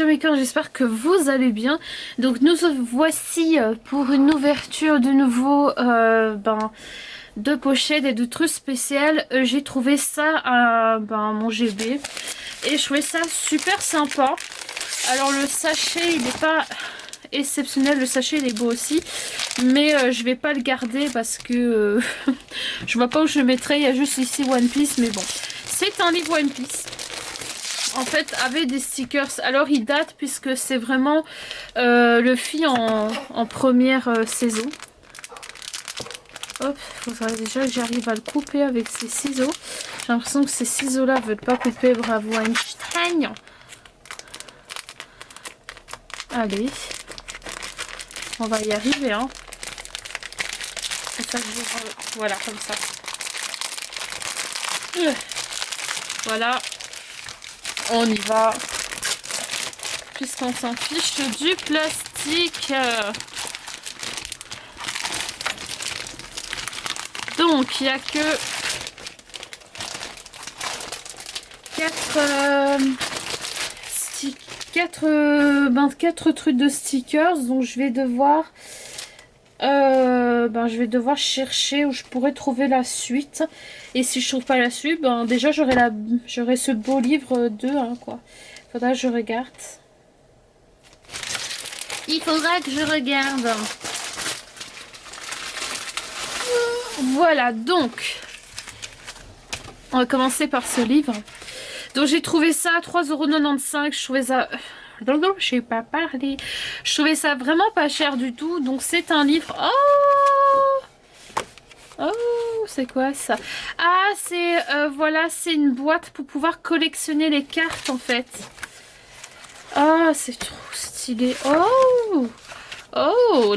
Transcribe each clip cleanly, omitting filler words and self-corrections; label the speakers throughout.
Speaker 1: Makers, j'espère que vous allez bien. Donc nous voici pour une ouverture de nouveau de pochettes et de trucs spéciaux. J'ai trouvé ça à mon GB et je trouvais ça super sympa. Alors le sachet il n'est pas exceptionnel, le sachet il est beau aussi, mais je vais pas le garder parce que je vois pas où je le mettrai. Il y a juste ici One Piece, mais bon, c'est un livre One Piece en fait avec des stickers. Alors il date puisque c'est vraiment le film en première saison. Hop, il faudrait déjà que j'arrive à le couper avec ces ciseaux. J'ai l'impression que ces ciseaux là veulent pas couper. Bravo Einstein. Allez, on va y arriver, hein. C'est ça que je... Voilà, comme ça. Voilà, on y va. Puisqu'on s'en fiche du plastique. Donc, il n'y a que 4 trucs de stickers. Donc, je vais devoir chercher où je pourrais trouver la suite. Et si je trouve pas la suite, déjà j'aurai ce beau livre 2, hein, quoi. Faudra que je regarde. Il faudra que je regarde. Voilà, donc on va commencer par ce livre. Donc j'ai trouvé ça à 3,95 €. Je trouvais ça... je sais pas parler. Je trouvais ça vraiment pas cher du tout. Donc c'est un livre... Oh, c'est quoi ça? Ah, c'est... voilà, c'est une boîte pour pouvoir collectionner les cartes en fait. Ah, c'est trop stylé. Oh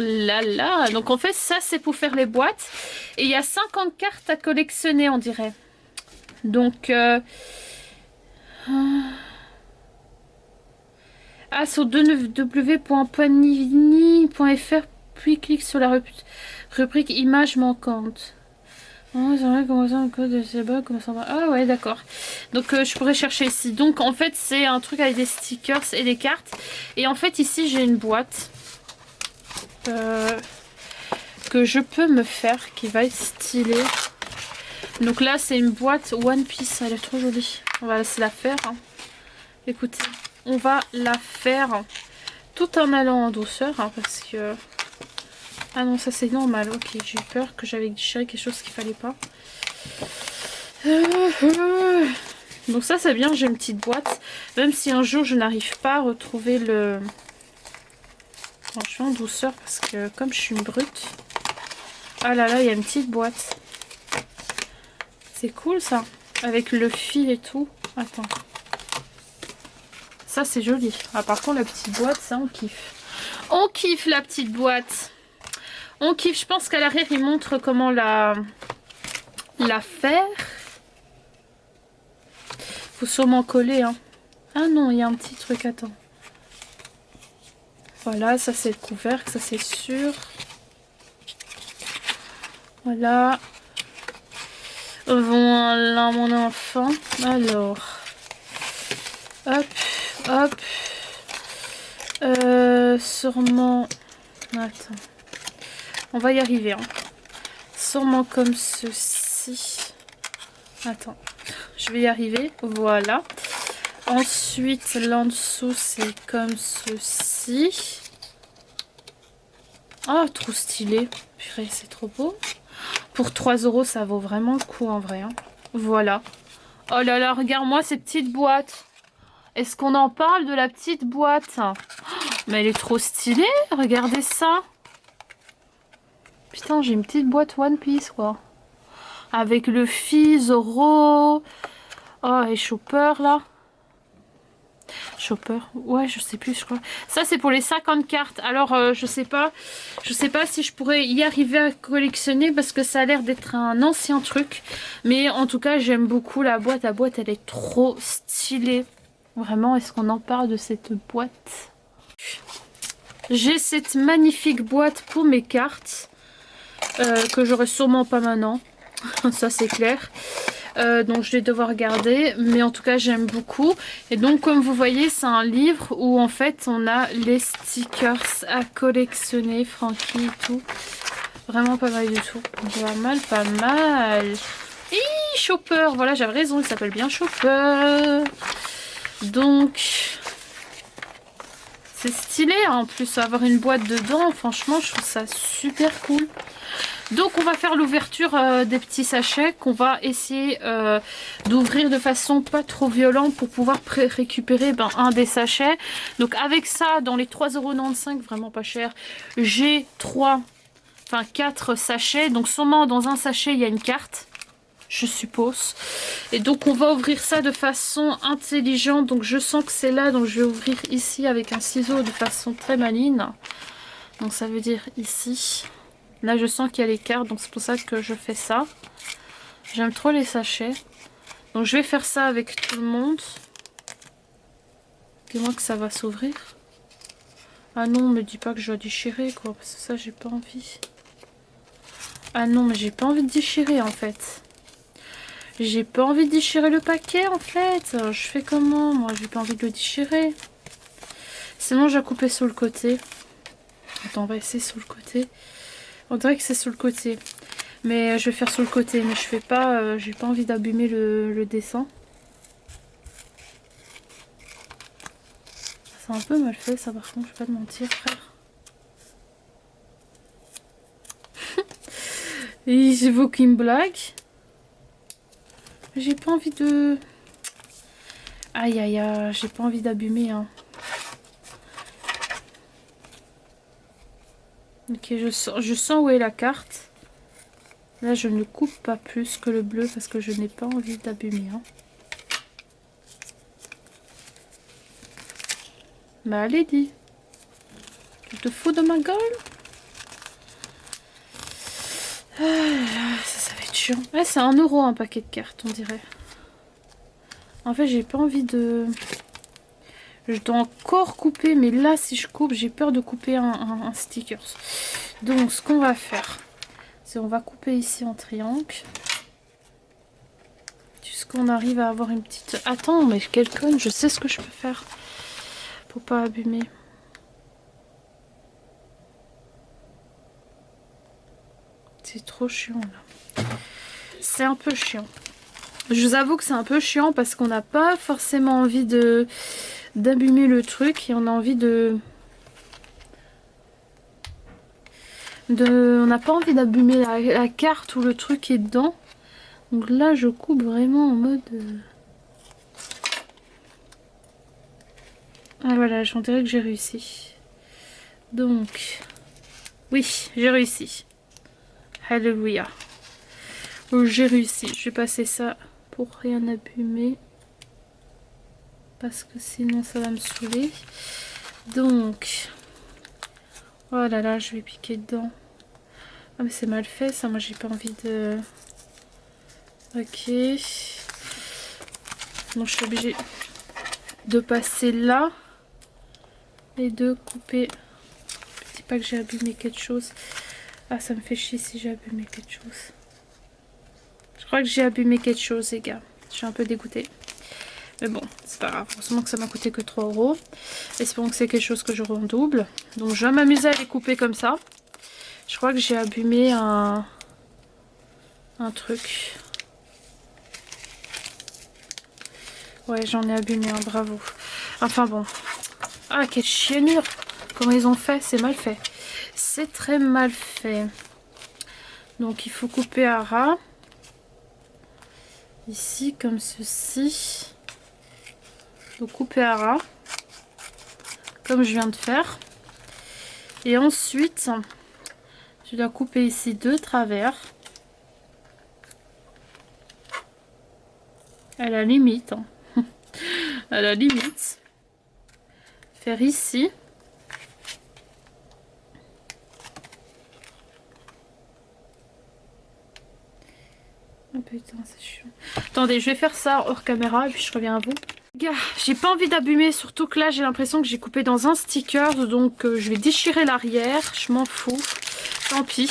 Speaker 1: là là. Donc en fait ça c'est pour faire les boîtes. Et il y a 50 cartes à collectionner on dirait. Donc... sur www.panini.fr, puis clique sur la rubrique images manquantes. Ah ouais, d'accord. Donc je pourrais chercher ici. Donc en fait c'est un truc avec des stickers et des cartes. Et en fait ici j'ai une boîte que je peux me faire, qui va être stylée. Donc là c'est une boîte One Piece, elle est trop jolie. On va se la faire, hein. Écoutez, on va la faire tout en allant en douceur, hein, parce que... Ah non, ça c'est normal, ok, j'ai eu peur que j'avais déchiré quelque chose qu'il fallait pas. Donc ça c'est bien, j'ai une petite boîte, même si un jour je n'arrive pas à retrouver le... Bon, je vais en douceur parce que comme je suis une brute... Ah là là, il y a une petite boîte. C'est cool ça, avec le fil et tout. Attends. Ça c'est joli. Ah par contre la petite boîte, ça on kiffe. On kiffe la petite boîte. On kiffe. Je pense qu'à l'arrière il montre comment la faire. Faut sûrement coller, hein. Ah non, il y a un petit truc, attends. Voilà, ça c'est le couvercle, ça c'est sûr. Voilà. Voilà mon enfant. Alors. Hop. Hop. Sûrement... Attends. On va y arriver, hein. Sûrement comme ceci. Attends. Je vais y arriver. Voilà. Ensuite, là en dessous, c'est comme ceci. Oh, trop stylé. Purée, c'est trop beau. Pour 3 €, ça vaut vraiment le coup en vrai, hein. Voilà. Oh là là, regarde-moi ces petites boîtes. Est-ce qu'on en parle de la petite boîte? Mais elle est trop stylée, regardez ça. Putain, j'ai une petite boîte One Piece, quoi. Avec le fil, Zoro. Oh, et Chopper, là. Chopper, ouais, je sais plus, je crois. Ça, c'est pour les 50 cartes. Alors, je sais pas si je pourrais y arriver à collectionner parce que ça a l'air d'être un ancien truc. Mais en tout cas, j'aime beaucoup la boîte. La boîte, elle est trop stylée. Vraiment, est-ce qu'on en parle de cette boîte? J'ai cette magnifique boîte pour mes cartes que j'aurai sûrement pas maintenant. Ça, c'est clair. Donc je vais devoir garder. Mais en tout cas j'aime beaucoup. Et donc comme vous voyez c'est un livre où en fait on a les stickers à collectionner. Frankie et tout. Vraiment pas mal du tout. Pas mal, pas mal. Hi, Chopper. Voilà, j'avais raison, il s'appelle bien Chopper. Donc c'est stylé hein, en plus avoir une boîte dedans. Franchement je trouve ça super cool. Donc on va faire l'ouverture des petits sachets qu'on va essayer d'ouvrir de façon pas trop violente pour pouvoir récupérer un des sachets. Donc avec ça dans les 3,95 €, vraiment pas cher, j'ai 4 sachets. Donc sûrement dans un sachet il y a une carte, je suppose. Et donc on va ouvrir ça de façon intelligente. Donc je sens que c'est là, donc je vais ouvrir ici avec un ciseau de façon très maligne. Donc ça veut dire ici. Là je sens qu'il y a les cartes, donc c'est pour ça que je fais ça. J'aime trop les sachets. Donc je vais faire ça avec tout le monde. Dis-moi que ça va s'ouvrir. Ah non, me dis pas que je dois déchirer quoi, parce que ça j'ai pas envie. Ah non, mais j'ai pas envie de déchirer en fait. J'ai pas envie de déchirer le paquet en fait. Je fais comment? Moi j'ai pas envie de le déchirer. Sinon je vais couper sur le côté. Attends, on va essayer sur le côté. On dirait que c'est sur le côté. Mais je vais faire sur le côté. Mais je fais pas. J'ai pas envie d'abîmer le dessin. C'est un peu mal fait ça par contre. Je vais pas te mentir frère. Et j'évoque une blague. J'ai pas envie de... Aïe aïe aïe. J'ai pas envie d'abîmer hein. Ok, je sens où est la carte. Là, je ne coupe pas plus que le bleu parce que je n'ai pas envie d'abîmer. Hein. Bah, allez, dis. Tu te fous de ma gueule? Ah, ça va être chiant. Ah, c'est 1 € un paquet de cartes, on dirait. En fait, j'ai pas envie de... Je dois encore couper, mais là, si je coupe, j'ai peur de couper un sticker. Donc, ce qu'on va faire, c'est on va couper ici en triangle. Jusqu'on arrive à avoir une petite... Attends, mais quelle conne, je sais ce que je peux faire. Pour pas abîmer. C'est trop chiant, là. C'est un peu chiant. Je vous avoue que c'est un peu chiant parce qu'on n'a pas forcément envie d'abîmer le truc et on a envie on n'a pas envie d'abîmer la carte où le truc est dedans. Donc là je coupe vraiment en mode ah voilà, j'en dirais que j'ai réussi. Donc oui, j'ai réussi. Alléluia. J'ai réussi. Je vais passer ça pour rien abîmer parce que sinon ça va me saouler. Donc oh là là, je vais piquer dedans. Ah mais c'est mal fait ça, moi j'ai pas envie de... Ok. Donc je suis obligée de passer là et de couper. Je dis pas que j'ai abîmé quelque chose. Ah ça me fait chier si j'ai abîmé quelque chose. Je crois que j'ai abîmé quelque chose les gars. Je suis un peu dégoûtée. Mais bon, c'est pas grave. Heureusement que ça m'a coûté que 3 €. Espérons que c'est quelque chose que j'aurai en double. Donc je vais m'amuser à les couper comme ça. Je crois que j'ai abîmé un truc. Ouais, j'en ai abîmé un, bravo. Enfin bon. Ah, quelle chienure. Comment ils ont fait? C'est mal fait. C'est très mal fait. Donc il faut couper à ras. Ici, comme ceci. Donc couper à ras. Comme je viens de faire. Et ensuite, je dois couper ici de travers. À la limite. Hein. À la limite. Faire ici. Oh putain, c'est chiant. Attendez, je vais faire ça hors caméra et puis je reviens à vous. Gars, j'ai pas envie d'abîmer, surtout que là j'ai l'impression que j'ai coupé dans un sticker, donc je vais déchirer l'arrière, je m'en fous, tant pis.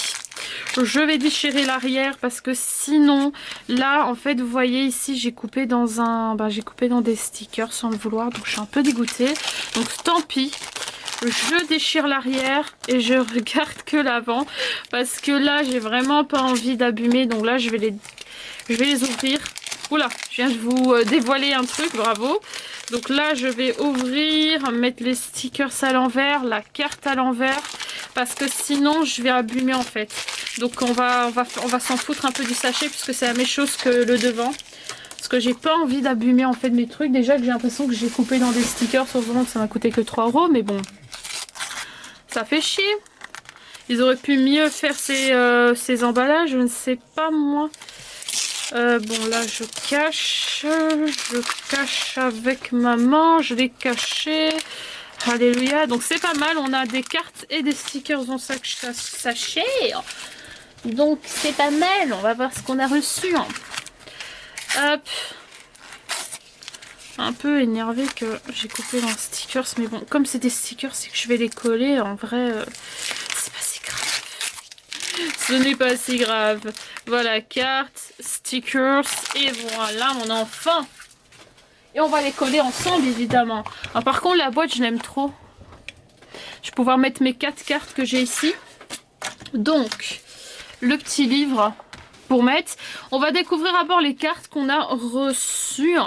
Speaker 1: Je vais déchirer l'arrière parce que sinon, là, en fait, vous voyez ici, j'ai coupé dans j'ai coupé dans des stickers sans le vouloir, donc je suis un peu dégoûtée. Donc tant pis. Je déchire l'arrière et je regarde que l'avant parce que là, j'ai vraiment pas envie d'abîmer. Donc là, je vais les ouvrir. Oula, je viens de vous dévoiler un truc, bravo. Donc là, je vais ouvrir, mettre les stickers à l'envers, la carte à l'envers, parce que sinon, je vais abîmer en fait. Donc on va s'en foutre un peu du sachet puisque c'est la même chose que le devant. Parce que j'ai pas envie d'abîmer en fait mes trucs. Déjà que j'ai l'impression que j'ai coupé dans des stickers, heureusement que ça m'a coûté que 3 €, mais bon, ça fait chier. Ils auraient pu mieux faire ces emballages, je ne sais pas moi. Bon là je cache avec maman, je l'ai caché. Alléluia, donc c'est pas mal, on a des cartes et des stickers dans chaque sachet. Donc c'est pas mal, on va voir ce qu'on a reçu. Hop. Un peu énervé que j'ai coupé dans stickers, mais bon, comme c'est des stickers, c'est que je vais les coller. En vrai, c'est pas si grave. Ce n'est pas si grave. Voilà, cartes, stickers, et voilà mon enfant. Et on va les coller ensemble, évidemment. Alors, par contre, la boîte, je l'aime trop. Je vais pouvoir mettre mes 4 cartes que j'ai ici. Donc, le petit livre pour mettre. On va découvrir d'abord les cartes qu'on a reçues.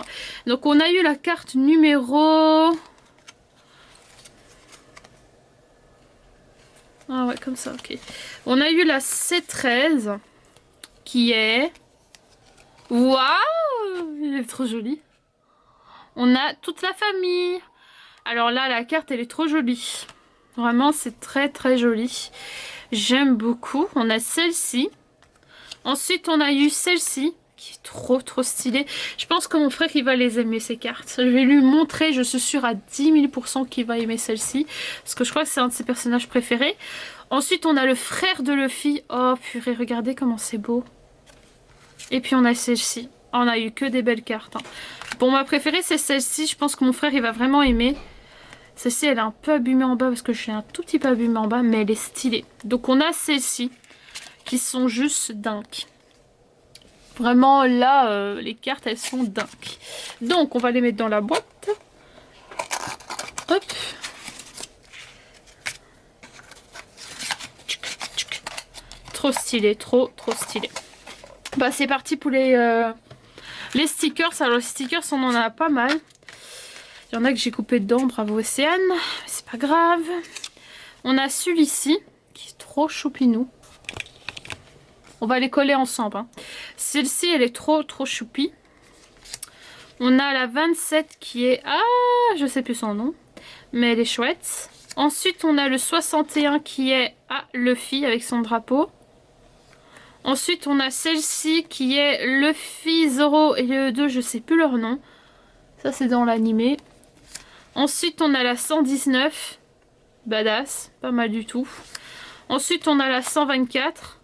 Speaker 1: Donc, on a eu la carte numéro... Ah ouais, comme ça, ok. On a eu la C13 qui est... Waouh! Elle est trop jolie. On a toute la famille. Alors là, la carte, elle est trop jolie. Vraiment, c'est très très joli. J'aime beaucoup. On a celle-ci. Ensuite, on a eu celle-ci, qui est trop trop stylée. Je pense que mon frère, il va les aimer, ces cartes. Je vais lui montrer, je suis sûre à 10 000 % qu'il va aimer celle-ci. Parce que je crois que c'est un de ses personnages préférés. Ensuite, on a le frère de Luffy. Oh purée, regardez comment c'est beau. Et puis, on a celle-ci. On a eu que des belles cartes. Hein. Bon, ma préférée, c'est celle-ci. Je pense que mon frère, il va vraiment aimer. Celle-ci, elle est un peu abîmée en bas parce que je suis un tout petit peu abîmée en bas, mais elle est stylée. Donc, on a celle-ci qui sont juste dingues. Vraiment, là, les cartes, elles sont dingues. Donc, on va les mettre dans la boîte. Hop. Trop stylé, trop stylé. Bah, c'est parti pour les stickers. Alors, les stickers, on en a pas mal. Il y en a que j'ai coupé dedans, bravo Océane. C'est pas grave. On a celui-ci, qui est trop choupinou. On va les coller ensemble. Hein. Celle-ci, elle est trop choupie. On a la 27 qui est... Ah, je sais plus son nom. Mais elle est chouette. Ensuite, on a le 61 qui est... Ah, Luffy avec son drapeau. Ensuite, on a celle-ci qui est Luffy, Zoro et le 2, je sais plus leur nom. Ça, c'est dans l'animé. Ensuite, on a la 119. Badass, pas mal du tout. Ensuite, on a la 124.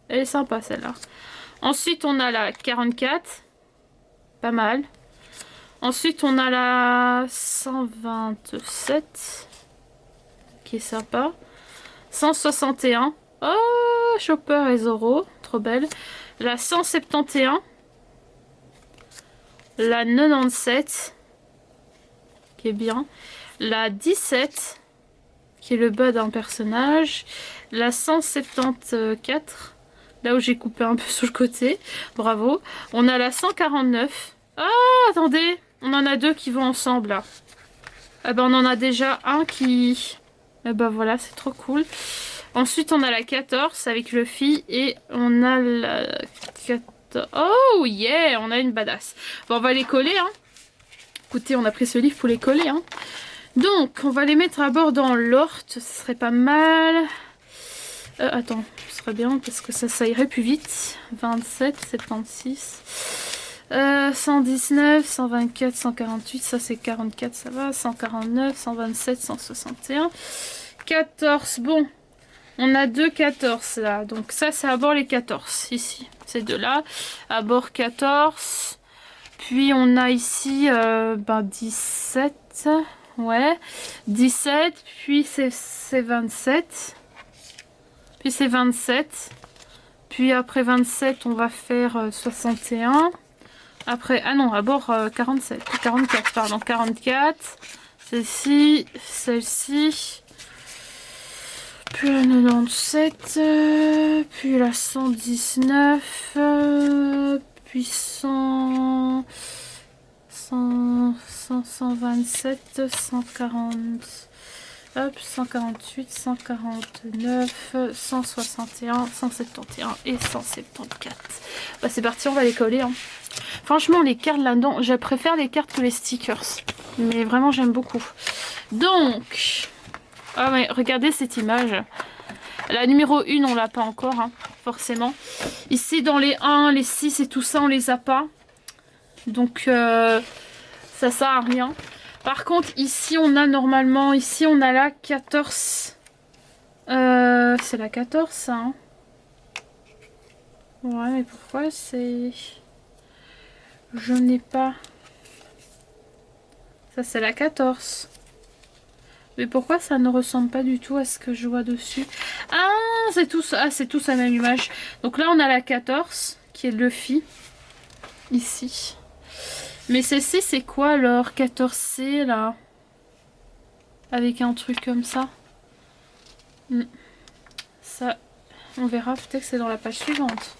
Speaker 1: Elle est sympa, celle-là. Ensuite, on a la 44. Pas mal. Ensuite, on a la 127. Qui est sympa. 161. Oh, Chopper et Zoro. Trop belle. La 171. La 97. Qui est bien. La 17. Qui est le bas d'un personnage. La 174. Là où j'ai coupé un peu sur le côté. Bravo. On a la 149. Ah, attendez. On en a deux qui vont ensemble, là. Ah ben, on en a déjà un qui... Ah ben, voilà, c'est trop cool. Ensuite, on a la 14 avec Luffy. Et on a la 14... Oh, yeah. On a une badass. Bon, on va les coller, hein. Écoutez, on a pris ce livre pour les coller, hein. Donc, on va les mettre à bord dans l'ordre. Ce serait pas mal. Attends, ce serait bien parce que ça irait plus vite. 27, 76, 119, 124, 148, ça c'est 44, ça va. 149, 127, 161, 14. Bon, on a deux 14 là. Donc ça c'est à bord les 14 ici. Ces deux là. À bord 14. Puis on a ici 17. Ouais. 17. Puis c'est 27. Puis c'est 27. Puis après 27, on va faire 61. Après, ah non, d'abord 47, 44, pardon, 44. Celle-ci, celle-ci. Puis la 97, puis la 119, puis 100, 127, 140, hop, 148, 149, 161, 171 et 174. Bah c'est parti, on va les coller. Hein. Franchement, les cartes là-dedans, je préfère les cartes que les stickers. Mais vraiment, j'aime beaucoup. Donc... Ah mais regardez cette image. La numéro 1, on l'a pas encore, hein, forcément. Ici, dans les 1, les 6 et tout ça, on les a pas. Donc, ça sert à rien. Par contre, ici, on a normalement... Ici, on a la 14. C'est la 14, ça. Hein. Ouais, mais pourquoi c'est... Je n'ai pas... Ça, c'est la 14. Mais pourquoi ça ne ressemble pas du tout à ce que je vois dessus? Ah, c'est tous la même image. Donc là, on a la 14, qui est Luffy. Ici. Mais celle-ci, c'est quoi alors? 14C, là? Avec un truc comme ça. Ça, on verra. Peut-être que c'est dans la page suivante.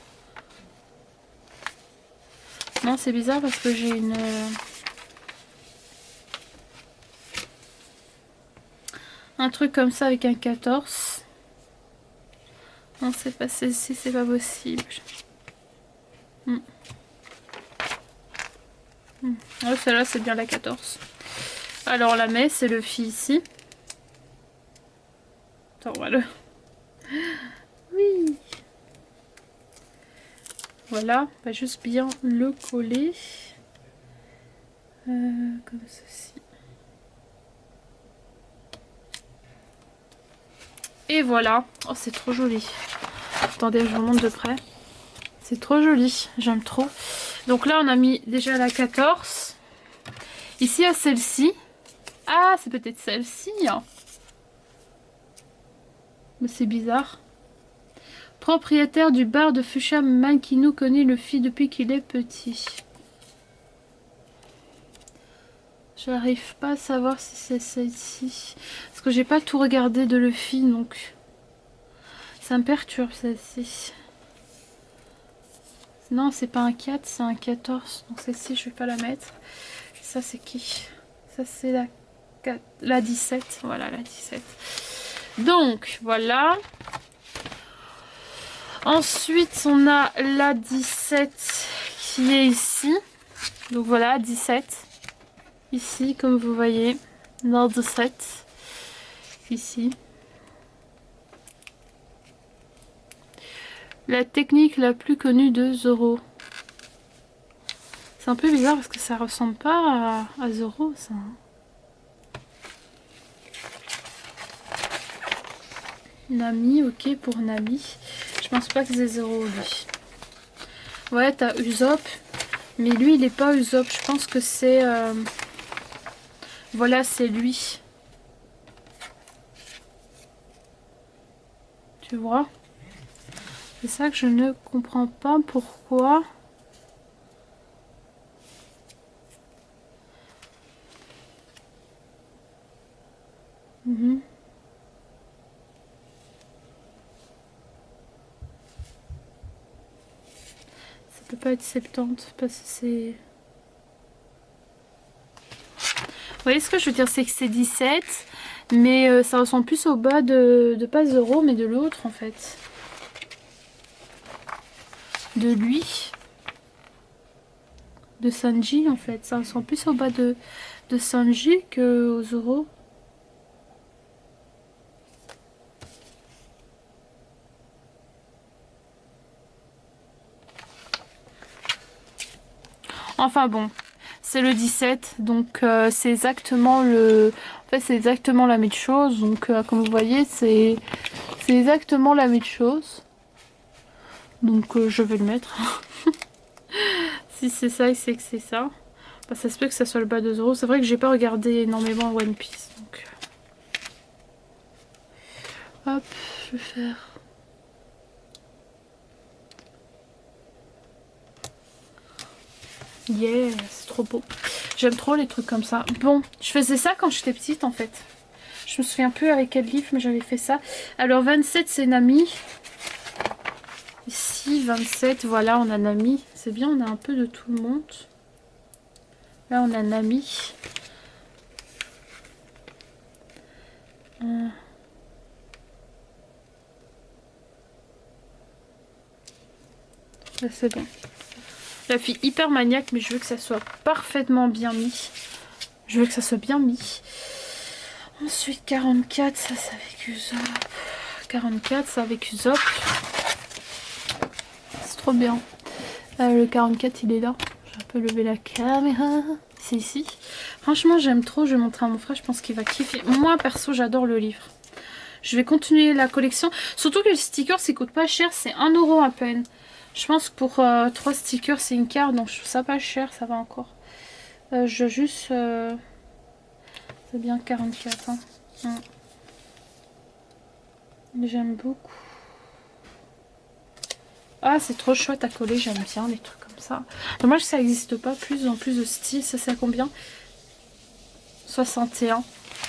Speaker 1: Non, c'est bizarre parce que j'ai une... Un truc comme ça avec un 14. Non, c'est pas celle-ci, c'est pas possible. Oh, celle-là, c'est bien la 14. Alors, la messe, c'est le fil ici. Attends, voilà. Oui. Voilà, on va juste bien le coller. Comme ceci. Et voilà. Oh, c'est trop joli. Attendez, je vous montre de près. C'est trop joli. J'aime trop. Donc là, on a mis déjà la 14. Ici, il y a celle-ci. Ah, c'est peut-être celle-ci. Hein. Mais c'est bizarre. Propriétaire du bar de Fuchsia Mankino connaît le fils depuis qu'il est petit. J'arrive pas à savoir si c'est celle-ci. Parce que j'ai pas tout regardé de Luffy, donc... Ça me perturbe, celle-ci. Non, c'est pas un 4, c'est un 14. Donc celle-ci, je vais pas la mettre. Ça, c'est qui? Ça, c'est la 17. Voilà, la 17. Donc, voilà. Ensuite, on a la 17 qui est ici. Donc voilà, 17. Ici, comme vous voyez, Nord 17. Ici. La technique la plus connue de Zoro. C'est un peu bizarre parce que ça ressemble pas à Zoro, ça. Nami, ok pour Nami. Je pense pas que c'est Zoro, lui. Ouais, t'as Usopp. Mais lui, il est pas Usopp. Je pense que c'est... Voilà, c'est lui. Tu vois? C'est ça que je ne comprends pas pourquoi. Ça peut pas être 70 parce que c'est... Vous voyez ce que je veux dire, c'est que c'est 17, mais ça ressemble plus au bas de pas Zoro, mais de l'autre en fait. De lui. De Sanji en fait. Ça ressemble plus au bas de Sanji que au Zoro. Enfin bon, c'est le 17, donc c'est exactement le... En fait, c'est exactement la même chose. Donc, comme vous voyez, c'est exactement la même chose. Donc, je vais le mettre. Si c'est ça, il sait que c'est ça. Bah, ça se peut que ça soit le bas de Zoro. C'est vrai que j'ai pas regardé énormément One Piece. Donc... Hop, je vais faire... Yeah, c'est trop beau. J'aime trop les trucs comme ça. Bon, je faisais ça quand j'étais petite en fait. Je me souviens plus avec quel livre, mais j'avais fait ça. Alors 27, c'est Nami. Ici, 27, voilà, on a Nami. C'est bien, on a un peu de tout le monde. Là, on a Nami. Là, c'est bon. La fille hyper maniaque, mais je veux que ça soit parfaitement bien mis. Je veux que ça soit bien mis. Ensuite, 44, ça c'est avec Usopp. 44, c'est avec Usopp. C'est trop bien. Le 44, il est là. J'ai un peu levé la caméra. C'est ici. Franchement, j'aime trop. Je vais montrer à mon frère. Je pense qu'il va kiffer. Moi, perso, j'adore le livre. Je vais continuer la collection. Surtout que le sticker, ça coûte pas cher. C'est 1 € à peine. Je pense que pour 3 stickers, c'est une carte. Donc, je trouve ça pas cher. Ça va encore. Je juste... C'est bien 44. Hein. J'aime beaucoup. Ah, c'est trop chouette à coller. J'aime bien les trucs comme ça. Dommage que ça n'existe pas plus en plus de style. Ça, c'est à combien? 61.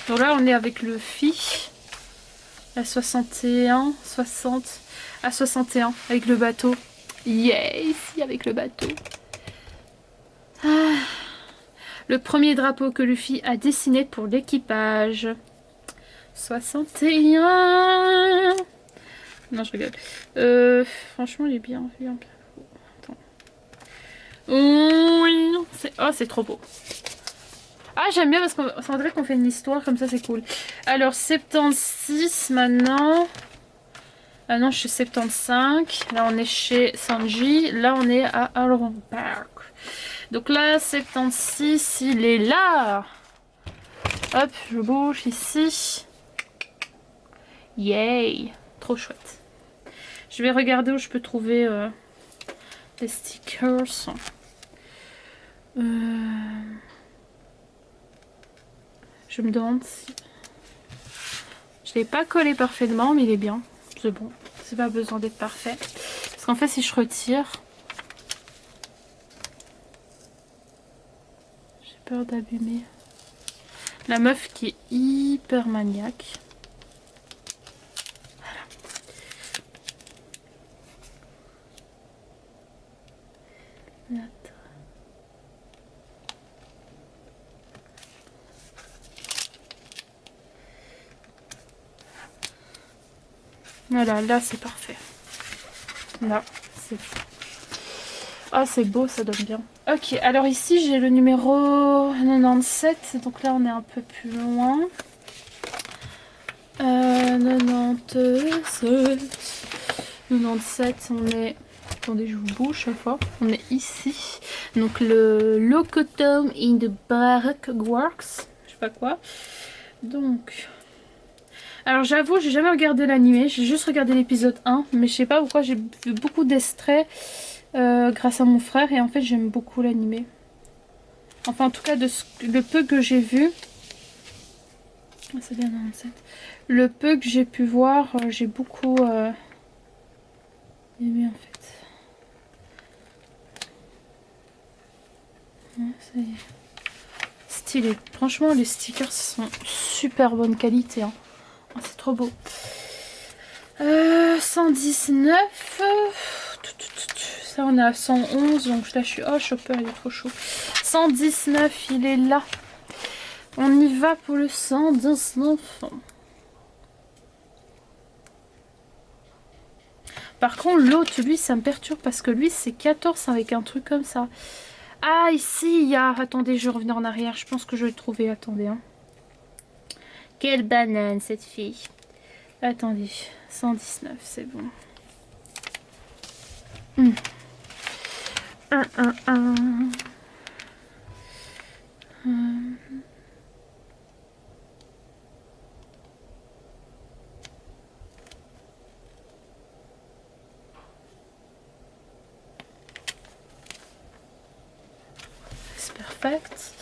Speaker 1: Donc là, on est avec le Fi. À 61, 60. À 61 avec le bateau. Yeah, ici avec le bateau. Ah. Le premier drapeau que Luffy a dessiné pour l'équipage. 61. Non, je rigole. Franchement, il est bien. Attends. Oui, oh, c'est trop beau. Ah, j'aime bien parce qu'on dirait qu'on fait une histoire comme ça, c'est cool. Alors, 76 maintenant. Ah non, je suis 75. Là, on est chez Sanji. Là, on est à Alron Park. Donc là, 76, il est là. Hop, je bouge ici. Yay. Trop chouette. Je vais regarder où je peux trouver des stickers. Je me demande si... Je l'ai pas collé parfaitement, mais il est bien. C'est bon. C'est pas besoin d'être parfait. Parce qu'en fait, si je retire... J'ai peur d'abîmer. La meuf qui est hyper maniaque. Voilà. Voilà, là c'est parfait. Là, c'est... Ah, c'est beau, ça donne bien. Ok, alors ici j'ai le numéro 97, donc là on est un peu plus loin. 97, on est... Attendez, je vous bouge chaque fois. On est ici. Donc le Locotom in the Baroque Works. Je sais pas quoi. Donc... Alors j'avoue, j'ai jamais regardé l'animé. J'ai juste regardé l'épisode 1. Mais je sais pas pourquoi, j'ai vu beaucoup d'extraits grâce à mon frère. Et en fait, j'aime beaucoup l'animé. Enfin, en tout cas, le peu que j'ai vu... Ah, c'est bien 97. Le peu que j'ai pu voir, j'ai beaucoup aimé en fait. Ouais, ça y est. Stylé. Franchement, les stickers sont super bonne qualité. Hein. Oh, c'est trop beau. 119. Ça, on est à 111. Donc là, je suis... Oh, Chopper, il est trop chaud. 119, il est là. On y va pour le 119. Par contre, l'autre, lui, ça me perturbe parce que lui, c'est 14 avec un truc comme ça. Ah, ici, il y a... Attendez, je vais revenir en arrière. Je pense que je vais le trouver. Attendez. Hein. Quelle banane, cette fille. Attendez. 119, c'est bon. C'est perfect.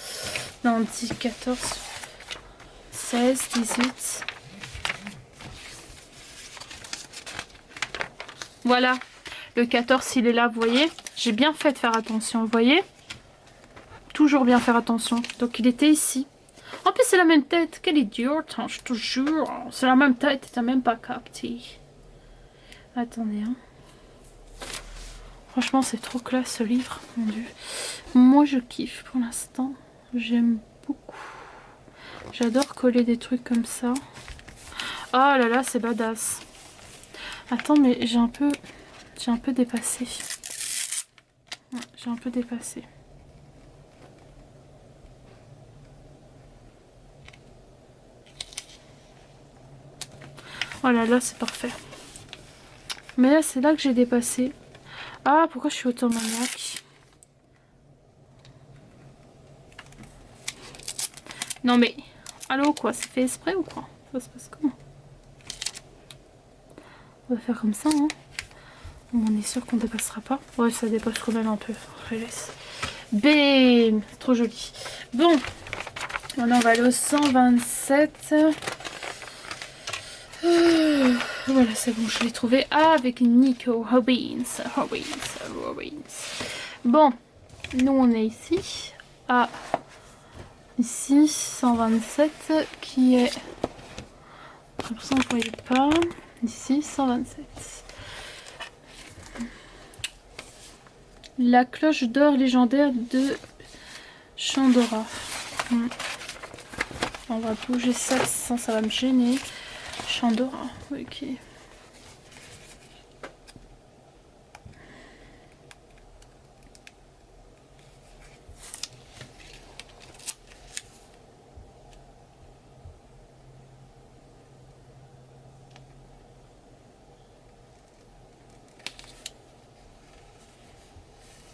Speaker 1: Non, 10, 14, 16, 18. Voilà. Le 14, il est là, vous voyez. J'ai bien fait de faire attention, vous voyez. toujours bien faire attention. Donc il était ici. En plus c'est la même tête. Quel idiot, hein, je te jure. C'est la même tête et t'as même pas capté. Attendez, hein. Franchement c'est trop classe ce livre, mon dieu. Moi je kiffe pour l'instant. J'aime beaucoup. J'adore coller des trucs comme ça. Oh là là, c'est badass. Attends, mais j'ai un peu dépassé. Ouais, j'ai un peu dépassé. Oh là là, c'est parfait. Mais là, c'est là que j'ai dépassé. Ah, pourquoi je suis autant maniaque? Non mais, allô quoi, c'est fait exprès ou quoi? Ça se passe comment? On va faire comme ça, hein. On est sûr qu'on dépassera pas. Ouais, ça dépasse quand même un peu. On laisse. Bim, trop joli. Bon, maintenant on va aller au 127. Voilà, c'est bon, je l'ai trouvé avec Nico Robbins. Bon, nous on est ici à ici 127 qui est. J'ai l'impression que vous voyez pas. Ici 127. La cloche d'or légendaire de Chandora. On va bouger ça, sinon ça va me gêner. Chandora, ok.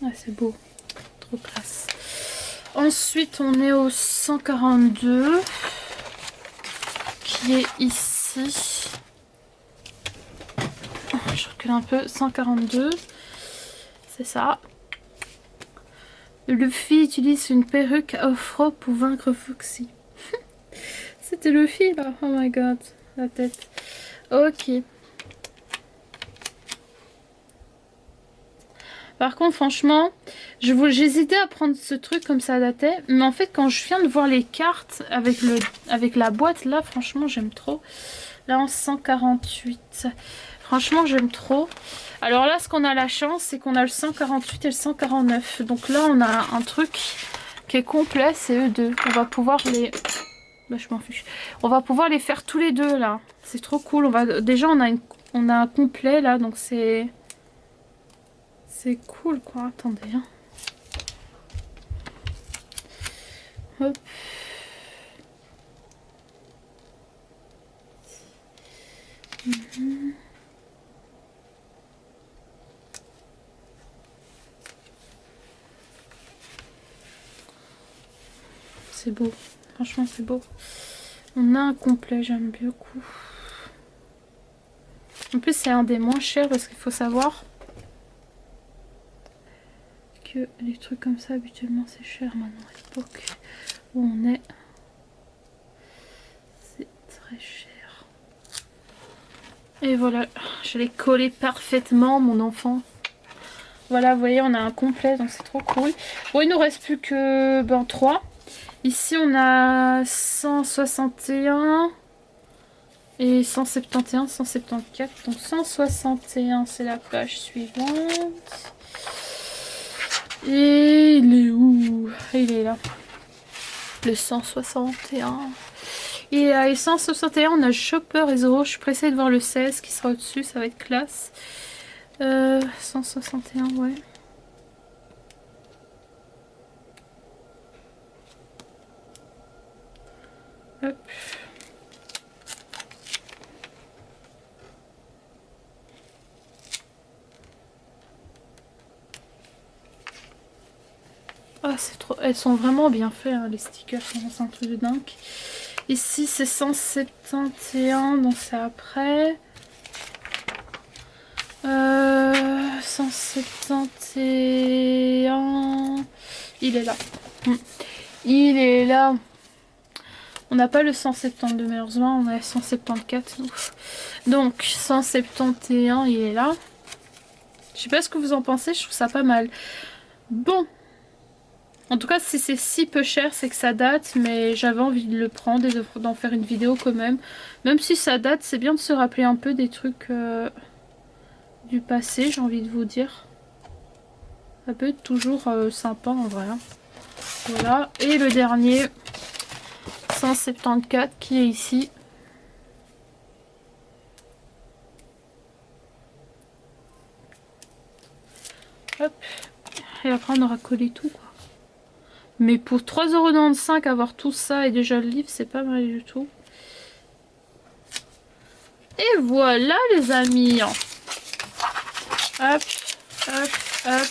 Speaker 1: Ah, c'est beau, trop classe. Ensuite, on est au 142, qui est ici. Je recule un peu, 142, c'est ça. Luffy utilise une perruque afro pour vaincre Foxy. C'était Luffy là, oh my god, la tête. Ok. Par contre, franchement, j'hésitais à prendre ce truc comme ça datait. Mais en fait, quand je viens de voir les cartes avec la boîte, là, franchement, j'aime trop. Là, en 148. Franchement, j'aime trop. Alors là, ce qu'on a la chance, c'est qu'on a le 148 et le 149. Donc là, on a un truc qui est complet, c'est eux deux. On va pouvoir les... Bah, je m'en fiche. On va pouvoir les faire tous les deux, là. C'est trop cool. Déjà, on a un complet, là, donc c'est... C'est cool quoi, attendez. Hein. Hop. C'est beau, franchement c'est beau. On a un complet, j'aime beaucoup. En plus c'est un des moins chers parce qu'il faut savoir que les trucs comme ça habituellement c'est cher maintenant. À l'époque où on est, c'est très cher. Et voilà, je l'ai collé parfaitement mon enfant. Voilà, vous voyez on a un complet donc c'est trop cool. Bon il nous reste plus que 3. Ici on a 161 et 171, 174. Donc 161 c'est la page suivante. Et il est où? Il est là. Le 161. Et à 161 on a Chopper et Zoro. Je suis pressée de voir le 16 qui sera au-dessus, ça va être classe. 161 ouais. Hop. Ah c'est trop, elles sont vraiment bien faites hein, les stickers, c'est un truc de dingue. Ici c'est 171 donc c'est après. 171, il est là. Il est là. On n'a pas le 172 malheureusement, on a le 174. Donc 171, il est là. Je sais pas ce que vous en pensez, je trouve ça pas mal. Bon. En tout cas, si c'est si peu cher, c'est que ça date, mais j'avais envie de le prendre et d'en faire une vidéo quand même. Même si ça date, c'est bien de se rappeler un peu des trucs du passé, j'ai envie de vous dire. Ça peut être toujours sympa en vrai. Hein. Voilà, et le dernier, 174 qui est ici. Hop, et après on aura collé tout quoi. Mais pour 3,95 € avoir tout ça et déjà le livre, c'est pas mal du tout. Et voilà les amis. Hop, hop, hop.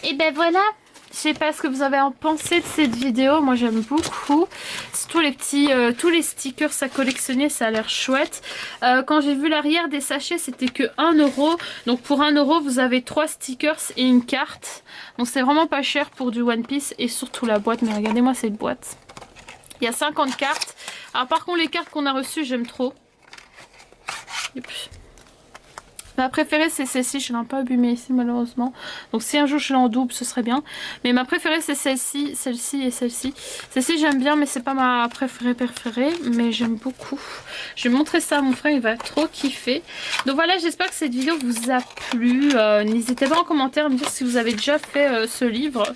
Speaker 1: Et ben voilà. Je sais pas ce que vous avez en pensé de cette vidéo. Moi j'aime beaucoup. Surtout les petits, tous les stickers à collectionner, ça a l'air chouette. Quand j'ai vu l'arrière des sachets, c'était que 1 €. Donc pour 1 €, vous avez 3 stickers et une carte. Donc c'est vraiment pas cher pour du One Piece et surtout la boîte. Mais regardez-moi cette boîte. Il y a 50 cartes. Alors par contre les cartes qu'on a reçues, j'aime trop. Yep. Ma préférée c'est celle-ci, je l'ai un peu abîmée ici malheureusement. Donc si un jour je l'ai en double ce serait bien. Mais ma préférée c'est celle-ci, celle-ci et celle-ci. Celle-ci j'aime bien mais c'est pas ma préférée. Mais j'aime beaucoup. Je vais montrer ça à mon frère, il va trop kiffer. Donc voilà, j'espère que cette vidéo vous a plu. N'hésitez pas en commentaire à me dire si vous avez déjà fait ce livre.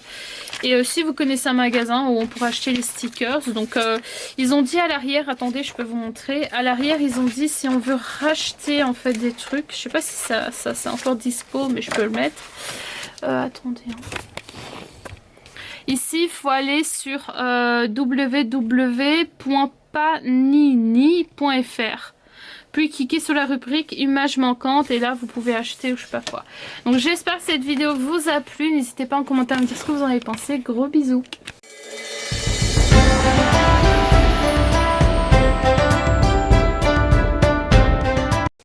Speaker 1: Et si vous connaissez un magasin où on pourra acheter les stickers. Donc ils ont dit à l'arrière, attendez je peux vous montrer. À l'arrière ils ont dit si on veut racheter en fait des trucs. Je sais pas si ça c'est encore dispo mais je peux le mettre. Attendez. Hein. Ici il faut aller sur www.panini.fr. Puis cliquez sur la rubrique images manquantes et là vous pouvez acheter ou je sais pas quoi. Donc j'espère que cette vidéo vous a plu. N'hésitez pas en commentaire à me dire ce que vous en avez pensé. Gros bisous.